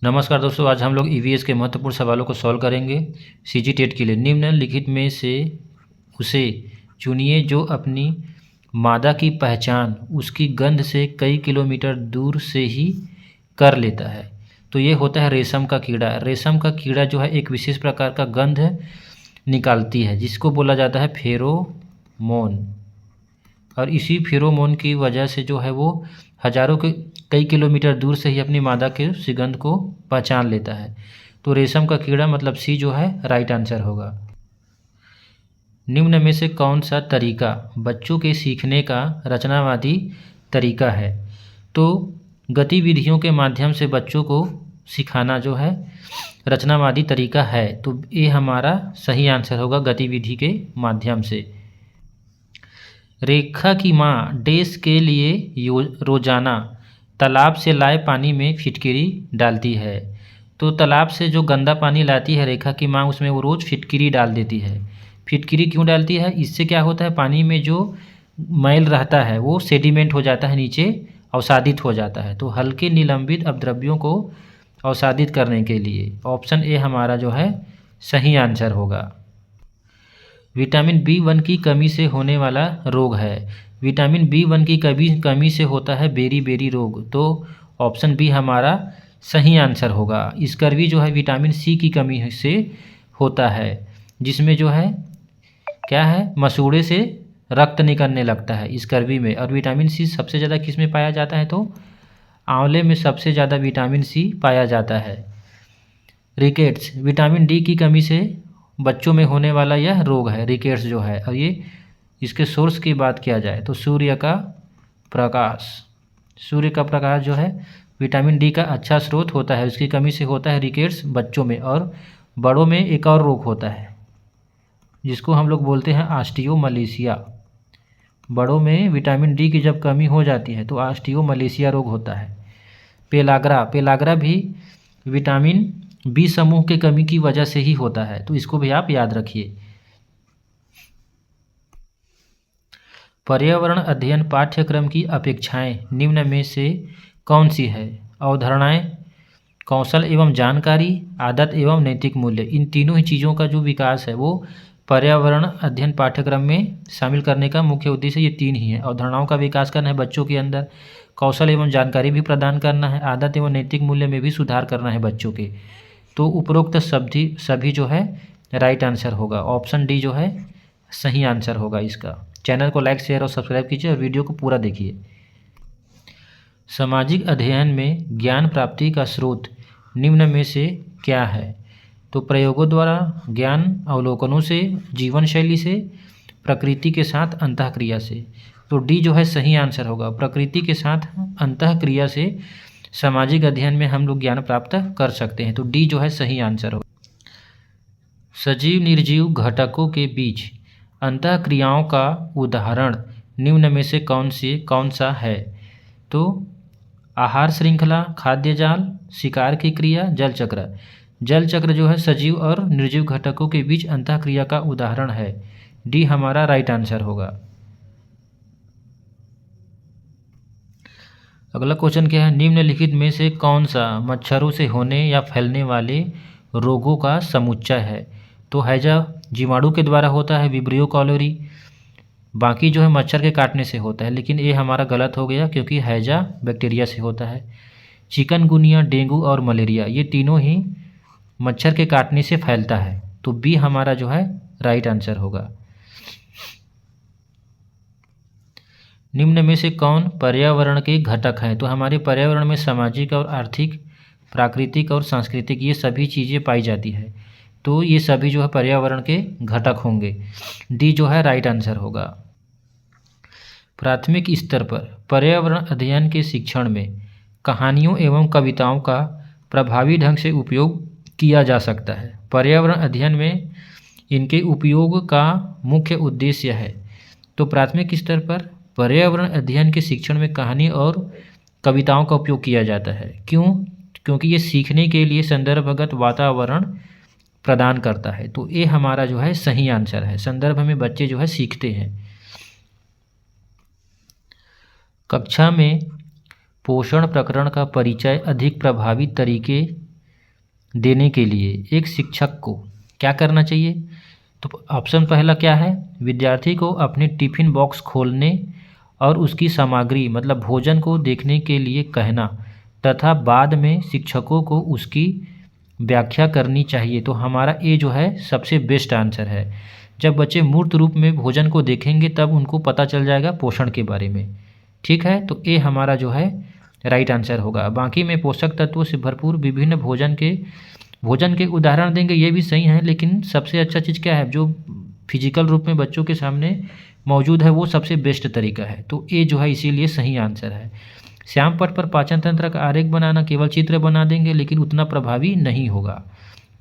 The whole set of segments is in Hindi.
नमस्कार दोस्तों, आज हम लोग ईवीएस के महत्वपूर्ण सवालों को सॉल्व करेंगे सीजी टेट के लिए। निम्नलिखित में से उसे चुनिए जो अपनी मादा की पहचान उसकी गंध से कई किलोमीटर दूर से ही कर लेता है। तो ये होता है रेशम का कीड़ा। रेशम का कीड़ा जो है एक विशेष प्रकार का गंध निकालती है जिसको बोला जाता है फेरोमोन। और इसी फेरोमोन की वजह से जो है वो हजारों के कई किलोमीटर दूर से ही अपनी मादा के सुगंध को पहचान लेता है। तो रेशम का कीड़ा मतलब सी जो है राइट आंसर होगा। निम्न में से कौन सा तरीका बच्चों के सीखने का रचनावादी तरीका है? तो गतिविधियों के माध्यम से बच्चों को सिखाना जो है रचनावादी तरीका है। तो ये हमारा सही आंसर होगा, गतिविधि के माध्यम से। रेखा की माँ डेस के लिए रोजाना तालाब से लाए पानी में फिटकिरी डालती है। तो तालाब से जो गंदा पानी लाती है रेखा की माँ, उसमें वो रोज़ फिटकिरी डाल देती है। फिटकिरी क्यों डालती है? इससे क्या होता है, पानी में जो मैल रहता है वो सेडिमेंट हो जाता है, नीचे अवसादित हो जाता है। तो हल्के निलंबित अपद्रव्यों को अवसादित करने के लिए ऑप्शन ए हमारा जो है सही आंसर होगा। विटामिन बी1 की कमी से होने वाला रोग है। विटामिन बी1 की कमी से होता है बेरी बेरी रोग। तो ऑप्शन बी हमारा सही आंसर होगा। स्कर्वी जो है विटामिन सी की कमी से होता है, जिसमें जो है क्या है, मसूड़े से रक्त निकलने लगता है स्कर्वी में। और विटामिन सी सबसे ज़्यादा किस में पाया जाता है? तो आंवले में सबसे ज़्यादा विटामिन सी पाया जाता है। रिकेट्स विटामिन डी की कमी से बच्चों में होने वाला यह रोग है, रिकेट्स जो है। और ये इसके सोर्स की बात किया जाए तो सूर्य का प्रकाश। सूर्य का प्रकाश जो है विटामिन डी का अच्छा स्रोत होता है, उसकी कमी से होता है रिकेट्स बच्चों में। और बड़ों में एक और रोग होता है जिसको हम लोग बोलते हैं ऑस्टियोमलेशिया। बड़ों में विटामिन डी की जब कमी हो जाती है तो ऑस्टियोमलेशिया रोग होता है। पेलाग्रा भी विटामिन बी समूह के कमी की वजह से ही होता है, तो इसको भी आप याद रखिए। पर्यावरण अध्ययन पाठ्यक्रम की अपेक्षाएं निम्न में से कौन सी है? अवधारणाएं, कौशल एवं जानकारी, आदत एवं नैतिक मूल्य। इन तीनों ही चीज़ों का जो विकास है वो पर्यावरण अध्ययन पाठ्यक्रम में शामिल करने का मुख्य उद्देश्य ये तीन ही है। अवधारणाओं का विकास करना है बच्चों के अंदर, कौशल एवं जानकारी भी प्रदान करना है, आदत एवं नैतिक मूल्य में भी सुधार करना है बच्चों के। तो उपरोक्त सभी जो है राइट आंसर होगा। ऑप्शन डी जो है सही आंसर होगा इसका। चैनल को लाइक, शेयर और सब्सक्राइब कीजिए और वीडियो को पूरा देखिए। सामाजिक अध्ययन में ज्ञान प्राप्ति का स्रोत निम्न में से क्या है? तो प्रयोगों द्वारा, ज्ञान अवलोकनों से, जीवन शैली से, प्रकृति के साथ अंतःक्रिया से। तो डी जो है सही आंसर होगा। प्रकृति के साथ अंतःक्रिया से सामाजिक अध्ययन में हम लोग ज्ञान प्राप्त कर सकते हैं। तो डी जो है सही आंसर होगा। सजीव निर्जीव घटकों के बीच अंतःक्रियाओं का उदाहरण निम्न में से कौन सा है? तो आहार श्रृंखला, खाद्य जाल, शिकार की क्रिया, जल चक्र। जल चक्र जो है सजीव और निर्जीव घटकों के बीच अंतःक्रिया का उदाहरण है। डी हमारा राइट आंसर होगा। अगला क्वेश्चन क्या है? निम्नलिखित में से कौन सा मच्छरों से होने या फैलने वाले रोगों का समुच्चय है? तो हैजा जीवाणु के द्वारा होता है, विब्रियो कॉलोरी। बाकी जो है मच्छर के काटने से होता है, लेकिन ये हमारा गलत हो गया क्योंकि हैजा बैक्टीरिया से होता है। चिकनगुनिया, डेंगू और मलेरिया ये तीनों ही मच्छर के काटने से फैलता है। तो बी हमारा जो है राइट आंसर होगा। निम्न में से कौन पर्यावरण के घटक हैं? तो हमारे पर्यावरण में सामाजिक और आर्थिक, प्राकृतिक और सांस्कृतिक ये सभी चीज़ें पाई जाती है। तो ये सभी जो है पर्यावरण के घटक होंगे। डी जो है राइट आंसर होगा। प्राथमिक स्तर पर पर्यावरण अध्ययन के शिक्षण में कहानियों एवं कविताओं का प्रभावी ढंग से उपयोग किया जा सकता है। पर्यावरण अध्ययन में इनके उपयोग का मुख्य उद्देश्य है। तो प्राथमिक स्तर पर पर्यावरण अध्ययन के शिक्षण में कहानी और कविताओं का उपयोग किया जाता है। क्यों? क्योंकि ये सीखने के लिए संदर्भगत वातावरण प्रदान करता है। तो ये हमारा जो है सही आंसर है। संदर्भ में बच्चे जो है सीखते हैं। कक्षा में पोषण प्रकरण का परिचय अधिक प्रभावी तरीके देने के लिए एक शिक्षक को क्या करना चाहिए? तो ऑप्शन पहला क्या है? विद्यार्थी को अपने टिफ़िन बॉक्स खोलने और उसकी सामग्री मतलब भोजन को देखने के लिए कहना तथा बाद में शिक्षकों को उसकी व्याख्या करनी चाहिए। तो हमारा ए जो है सबसे बेस्ट आंसर है। जब बच्चे मूर्त रूप में भोजन को देखेंगे तब उनको पता चल जाएगा पोषण के बारे में। ठीक है, तो ए हमारा जो है राइट आंसर होगा। बाकी में पोषक तत्वों से भरपूर विभिन्न भोजन के उदाहरण देंगे, ये भी सही है, लेकिन सबसे अच्छा चीज़ क्या है जो फिजिकल रूप में बच्चों के सामने मौजूद है वो सबसे बेस्ट तरीका है। तो ए जो है इसीलिए सही आंसर है। श्याम पट पर पाचन तंत्र का आरेख बनाना, केवल चित्र बना देंगे लेकिन उतना प्रभावी नहीं होगा।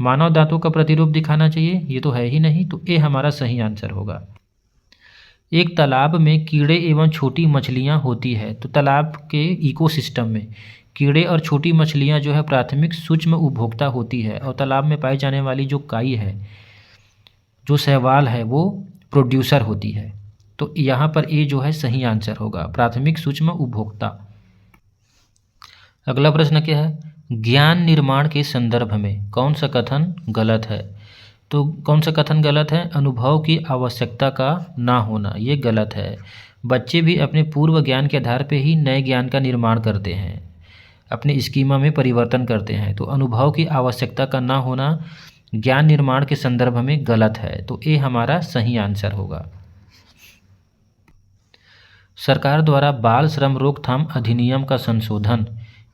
मानव दांतों का प्रतिरूप दिखाना चाहिए, ये तो है ही नहीं, तो ए हमारा सही आंसर होगा। एक तालाब में कीड़े एवं छोटी मछलियाँ होती है, तो तालाब के इकोसिस्टम में कीड़े और छोटी मछलियाँ जो है प्राथमिक सूक्ष्म उपभोक्ता होती है और तालाब में पाई जाने वाली जो काई है, जो शैवाल है, वो प्रोड्यूसर होती है। तो यहाँ पर ए जो है सही आंसर होगा, प्राथमिक सूक्ष्म उपभोक्ता। अगला प्रश्न क्या है? ज्ञान निर्माण के संदर्भ में कौन सा कथन गलत है? तो कौन सा कथन गलत है? अनुभव की आवश्यकता का ना होना, ये गलत है। बच्चे भी अपने पूर्व ज्ञान के आधार पर ही नए ज्ञान का निर्माण करते हैं, अपने स्कीमा में परिवर्तन करते हैं। तो अनुभव की आवश्यकता का ना होना ज्ञान निर्माण के संदर्भ में गलत है, तो ए हमारा सही आंसर होगा। सरकार द्वारा बाल श्रम रोकथाम अधिनियम का संशोधन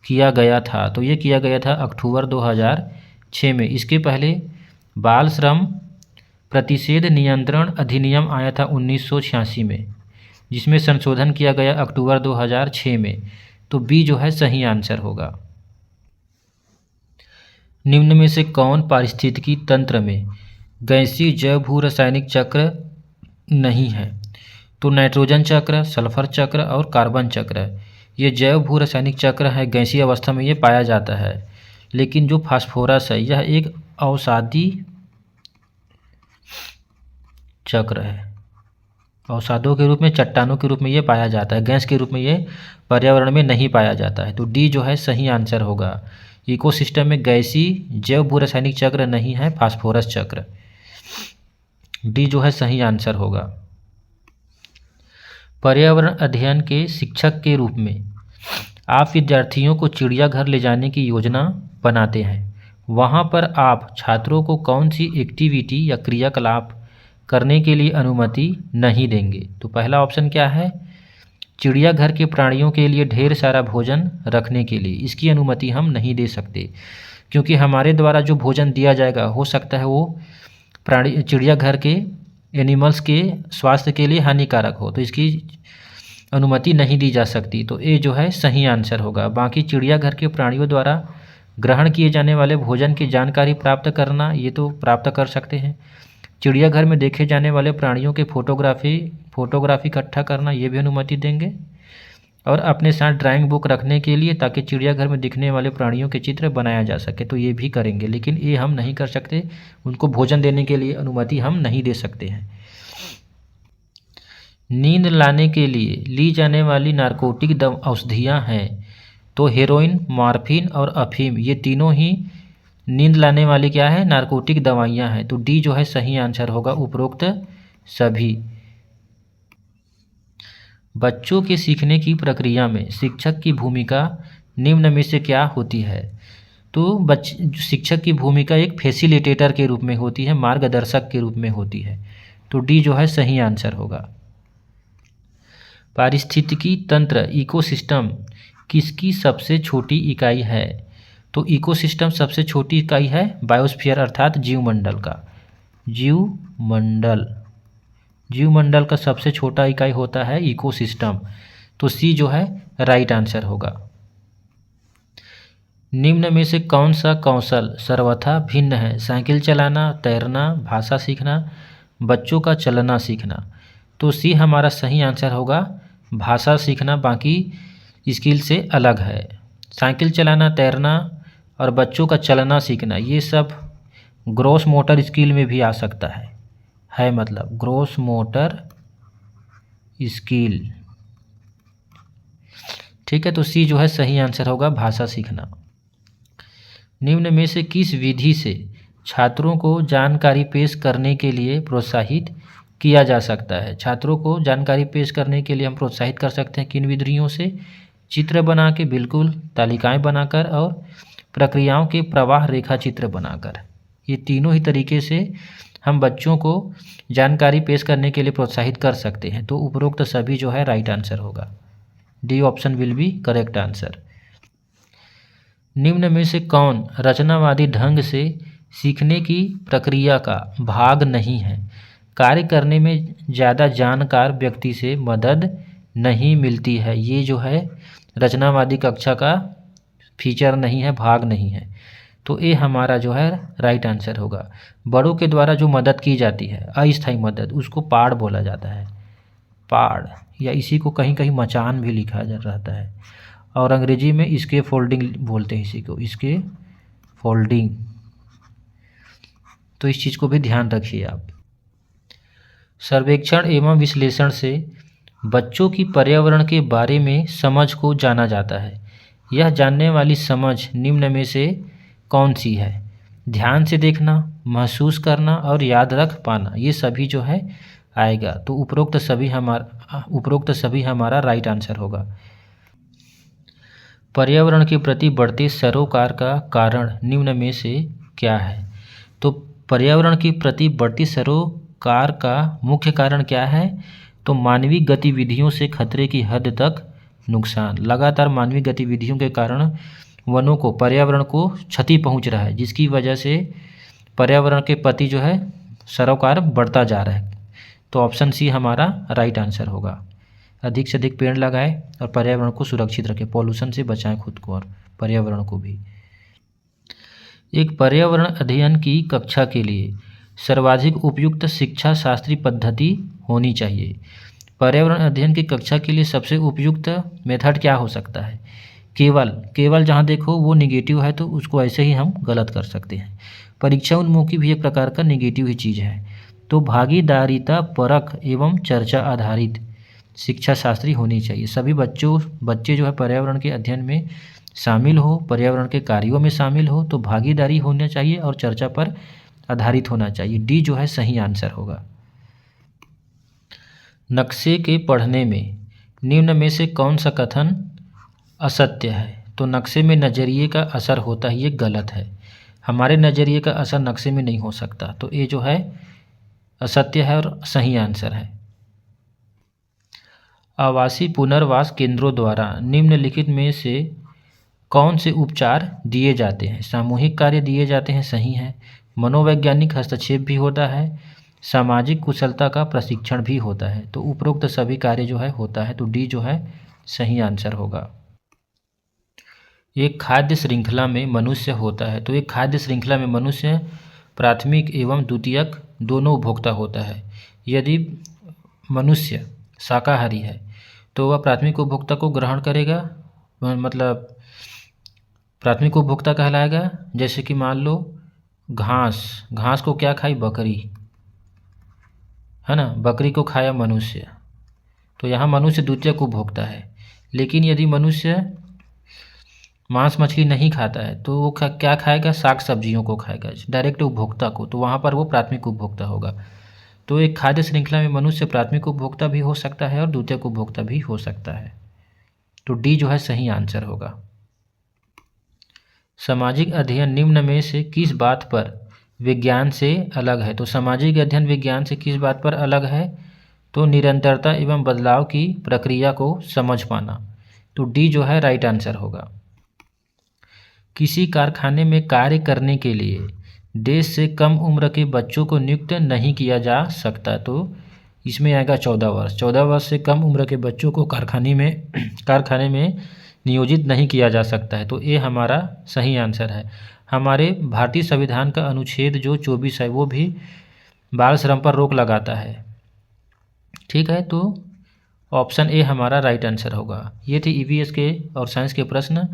किया गया था, तो ये किया गया था अक्टूबर 2006 में। इसके पहले बाल श्रम प्रतिषेध नियंत्रण अधिनियम आया था 1986 में, जिसमें संशोधन किया गया अक्टूबर 2006 में। तो बी जो है सही आंसर होगा। निम्न में से कौन पारिस्थितिकी तंत्र में गैसीय जैव भू रासायनिक चक्र नहीं है? तो नाइट्रोजन चक्र, सल्फर चक्र और कार्बन चक्र, ये जैव भू रासायनिक चक्र है, गैसीय अवस्था में ये पाया जाता है। लेकिन जो फास्फोरस है यह एक अवसादी चक्र है, अवसादों के रूप में, चट्टानों के रूप में ये पाया जाता है, गैस के रूप में ये पर्यावरण में नहीं पाया जाता है। तो डी जो है सही आंसर होगा। इकोसिस्टम में गैसीय जैव भू रासायनिक चक्र नहीं है, फास्फोरस चक्र। डी जो है सही आंसर होगा। पर्यावरण अध्ययन के शिक्षक के रूप में आप विद्यार्थियों को चिड़ियाघर ले जाने की योजना बनाते हैं। वहाँ पर आप छात्रों को कौन सी एक्टिविटी या क्रियाकलाप करने के लिए अनुमति नहीं देंगे? तो पहला ऑप्शन क्या है? चिड़ियाघर के प्राणियों के लिए ढेर सारा भोजन रखने के लिए, इसकी अनुमति हम नहीं दे सकते, क्योंकि हमारे द्वारा जो भोजन दिया जाएगा हो सकता है वो चिड़ियाघर के एनिमल्स के स्वास्थ्य के लिए हानिकारक हो, तो इसकी अनुमति नहीं दी जा सकती। तो ए जो है सही आंसर होगा। बाकी चिड़ियाघर के प्राणियों द्वारा ग्रहण किए जाने वाले भोजन की जानकारी प्राप्त करना, ये तो प्राप्त कर सकते हैं। चिड़ियाघर में देखे जाने वाले प्राणियों के फोटोग्राफी इकट्ठा करना, ये भी अनुमति देंगे। और अपने साथ ड्राइंग बुक रखने के लिए, ताकि चिड़ियाघर में दिखने वाले प्राणियों के चित्र बनाया जा सके, तो ये भी करेंगे। लेकिन ये हम नहीं कर सकते, उनको भोजन देने के लिए अनुमति हम नहीं दे सकते हैं। नींद लाने के लिए ली जाने वाली नारकोटिक औषधियाँ हैं, तो हेरोइन, मॉर्फिन और अफीम, ये तीनों ही नींद लाने वाली क्या है? नारकोटिक दवाइयाँ हैं। तो डी जो है सही आंसर होगा, उपरोक्त सभी। बच्चों के सीखने की प्रक्रिया में शिक्षक की भूमिका निम्न में से क्या होती है? तो शिक्षक की भूमिका एक फैसिलिटेटर के रूप में होती है, मार्गदर्शक के रूप में होती है। तो डी जो है सही आंसर होगा। पारिस्थितिकी तंत्र इकोसिस्टम किसकी सबसे छोटी इकाई है? तो इकोसिस्टम सबसे छोटी इकाई है बायोस्फीयर अर्थात जीवमंडल का। जीवमंडल का सबसे छोटा इकाई होता है इकोसिस्टम। तो सी जो है राइट आंसर होगा। निम्न में से कौन सा कौशल सर्वथा भिन्न है? साइकिल चलाना, तैरना, भाषा सीखना, बच्चों का चलना सीखना। तो सी हमारा सही आंसर होगा, भाषा सीखना बाकी स्किल से अलग है। साइकिल चलाना, तैरना और बच्चों का चलना सीखना, ये सब ग्रॉस मोटर स्किल में भी आ सकता है मतलब ग्रॉस मोटर स्किल। ठीक है, तो सी जो है सही आंसर होगा, भाषा सीखना। निम्न में से किस विधि से छात्रों को जानकारी पेश करने के लिए प्रोत्साहित किया जा सकता है? छात्रों को जानकारी पेश करने के लिए हम प्रोत्साहित कर सकते हैं किन विधियों से? चित्र बना के, बिल्कुल, तालिकाएं बनाकर और प्रक्रियाओं के प्रवाह रेखा चित्र बनाकर। ये तीनों ही तरीके से हम बच्चों को जानकारी पेश करने के लिए प्रोत्साहित कर सकते हैं। तो उपरोक्त सभी जो है राइट आंसर होगा। D option will be correct answer. निम्न में से कौन रचनावादी ढंग से सीखने की प्रक्रिया का भाग नहीं है? कार्य करने में ज़्यादा जानकार व्यक्ति से मदद नहीं मिलती है। ये जो है रचनावादी कक्षा का फीचर नहीं है, भाग नहीं है। तो ये हमारा जो है राइट आंसर होगा। बड़ों के द्वारा जो मदद की जाती है, अस्थायी मदद, उसको पाड़ बोला जाता है। पाड़, या इसी को कहीं कहीं मचान भी लिखा जा रहता है, और अंग्रेजी में इसके फोल्डिंग बोलते हैं, इसी को इसके फोल्डिंग। तो इस चीज़ को भी ध्यान रखिए आप। सर्वेक्षण एवं विश्लेषण से बच्चों की पर्यावरण के बारे में समझ को जाना जाता है। यह जानने वाली समझ निम्न में से कौन सी है? ध्यान से देखना, महसूस करना और याद रख पाना, ये सभी जो है आएगा। तो उपरोक्त सभी हमारा राइट आंसर होगा। पर्यावरण के प्रति बढ़ते सरोकार का कारण निम्न में से क्या है? तो पर्यावरण के प्रति बढ़ती सरोकार का मुख्य कारण क्या है? तो मानवीय गतिविधियों से खतरे की हद तक नुकसान। लगातार मानवीय गतिविधियों के कारण वनों को, पर्यावरण को क्षति पहुंच रहा है, जिसकी वजह से पर्यावरण के प्रति जो है सरोकार बढ़ता जा रहा है। तो ऑप्शन सी हमारा राइट आंसर होगा। अधिक से अधिक पेड़ लगाएं और पर्यावरण को सुरक्षित रखें, पॉल्यूशन से बचाएं खुद को और पर्यावरण को भी। एक पर्यावरण अध्ययन की कक्षा के लिए सर्वाधिक उपयुक्त शिक्षा शास्त्री पद्धति होनी चाहिए। पर्यावरण अध्ययन की कक्षा के लिए सबसे उपयुक्त मेथड क्या हो सकता है? केवल जहाँ देखो वो निगेटिव है तो उसको ऐसे ही हम गलत कर सकते हैं। परीक्षा उन्मुखी भी एक प्रकार का निगेटिव ही चीज़ है। तो भागीदारिता परक एवं चर्चा आधारित शिक्षा शास्त्री होनी चाहिए। सभी बच्चे जो है पर्यावरण के अध्ययन में शामिल हो, पर्यावरण के कार्यों में शामिल हो, तो भागीदारी होना चाहिए और चर्चा पर आधारित होना चाहिए। डी जो है सही आंसर होगा। नक्शे के पढ़ने में निम्न में से कौन सा कथन असत्य है? तो नक्शे में नज़रिए का असर होता है, ये गलत है। हमारे नज़रिए का असर नक्शे में नहीं हो सकता। तो ये जो है असत्य है और सही आंसर है। आवासीय पुनर्वास केंद्रों द्वारा निम्नलिखित में से कौन से उपचार दिए जाते हैं? सामूहिक कार्य दिए जाते हैं, सही है। मनोवैज्ञानिक हस्तक्षेप भी होता है, सामाजिक कुशलता का प्रशिक्षण भी होता है। तो उपरोक्त सभी कार्य जो है होता है। तो डी जो है सही आंसर होगा। एक खाद्य श्रृंखला में मनुष्य होता है। तो एक खाद्य श्रृंखला में मनुष्य प्राथमिक एवं द्वितीयक दोनों उपभोक्ता होता है। यदि मनुष्य शाकाहारी है तो वह प्राथमिक उपभोक्ता को ग्रहण करेगा, मतलब प्राथमिक उपभोक्ता कहलाएगा। जैसे कि मान लो घास को क्या खाई? बकरी, है ना, बकरी को खाया मनुष्य, तो यहाँ मनुष्य द्वितीयक उपभोक्ता है। लेकिन यदि मनुष्य मांस मछली नहीं खाता है तो वो क्या खाएगा? साग सब्जियों को खाएगा, डायरेक्ट उपभोक्ता को, तो वहाँ पर वो प्राथमिक उपभोक्ता होगा। तो एक खाद्य श्रृंखला में मनुष्य प्राथमिक उपभोक्ता भी हो सकता है और द्वितीयक उपभोक्ता भी हो सकता है। तो डी जो है सही आंसर होगा। सामाजिक अध्ययन निम्न में से किस बात पर विज्ञान से अलग है? तो सामाजिक अध्ययन विज्ञान से किस बात पर अलग है? तो निरंतरता एवं बदलाव की प्रक्रिया को समझ पाना। तो डी जो है राइट आंसर होगा। किसी कारखाने में कार्य करने के लिए देश से कम उम्र के बच्चों को नियुक्त नहीं किया जा सकता। तो इसमें आएगा 14 वर्ष। 14 वर्ष से कम उम्र के बच्चों को कारखाने में नियोजित नहीं किया जा सकता है। तो ये हमारा सही आंसर है। हमारे भारतीय संविधान का अनुच्छेद जो 24 है वो भी बाल श्रम पर रोक लगाता है। ठीक है, तो ऑप्शन ए हमारा राइट आंसर होगा। ये थे ईवीएस के और साइंस के प्रश्न।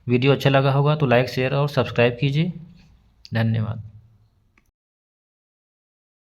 वीडियो अच्छा लगा होगा तो लाइक, शेयर और सब्सक्राइब कीजिए। धन्यवाद।